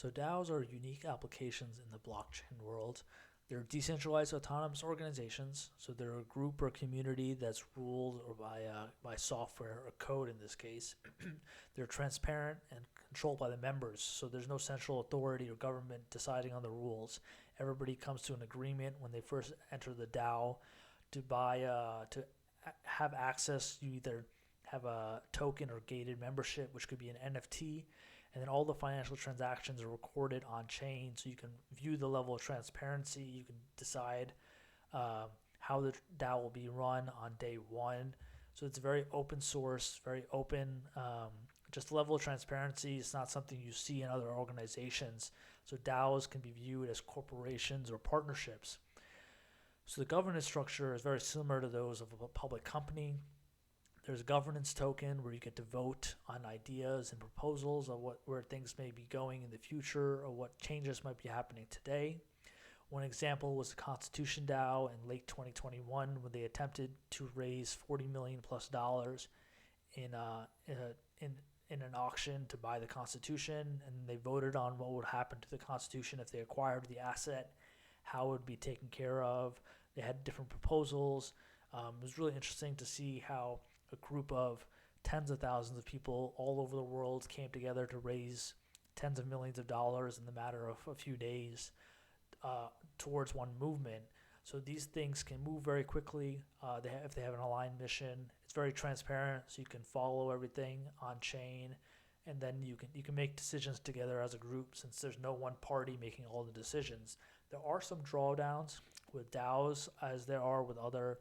So DAOs are unique applications in the blockchain world. They're decentralized autonomous organizations, so they're a group or community that's ruled or by software or code in this case. They're transparent and controlled by the members, so there's no central authority or government deciding on the rules. Everybody comes to an agreement when they first enter the DAO to have access. You either have a token or gated membership, which could be an NFT, and then all the financial transactions are recorded on chain, so you can view the level of transparency. You can decide how the DAO will be run on day one. So it's very open source, very open. Just the level of transparency is not something you see in other organizations. So DAOs can be viewed as corporations or partnerships. So the governance structure is very similar to those of a public company. There's a governance token where you get to vote on ideas and proposals of where things may be going in the future or what changes might be happening today. One example was the Constitution DAO in late 2021 when they attempted to raise $40 million plus in an auction to buy the Constitution, and they voted on what would happen to the Constitution if they acquired the asset, how it would be taken care of. They had different proposals. It was really interesting to see how a group of tens of thousands of people all over the world came together to raise tens of millions of dollars in the matter of a few days towards one movement. So these things can move very quickly if they have an aligned mission. It's very transparent, so you can follow everything on chain, and then you can make decisions together as a group since there's no one party making all the decisions. There are some drawdowns with DAOs as there are with other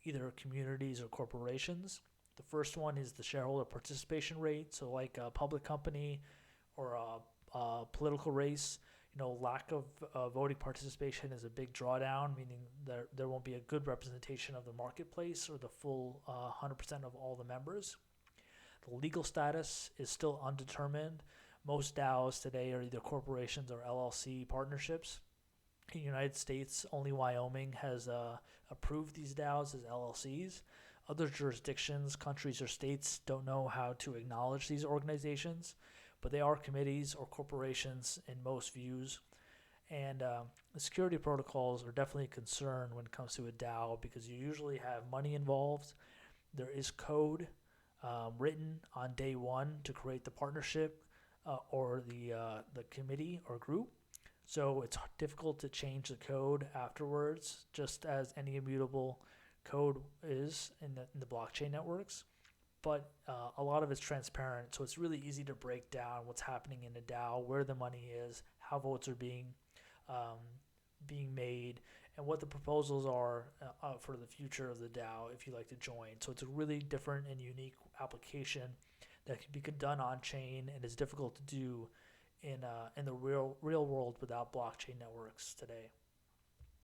either communities or corporations. The first one is the shareholder participation rate. So like a public company or a political race, lack of voting participation is a big drawdown, meaning there won't be a good representation of the marketplace or the full 100% of all the members. The legal status is still undetermined. Most DAOs today are either corporations or LLC partnerships. In the United States, only Wyoming has approved these DAOs as LLCs. Other jurisdictions, countries, or states don't know how to acknowledge these organizations, but they are committees or corporations in most views. And the security protocols are definitely a concern when it comes to a DAO because you usually have money involved. There is code written on day one to create the partnership or the committee or group. So it's difficult to change the code afterwards, just as any immutable code is in the blockchain networks. But a lot of it's transparent, so it's really easy to break down what's happening in a DAO, where the money is, how votes are being made, and what the proposals are for the future of the DAO if you'd like to join. So it's a really different and unique application that can be done on chain and is difficult to do in the real world without blockchain networks today.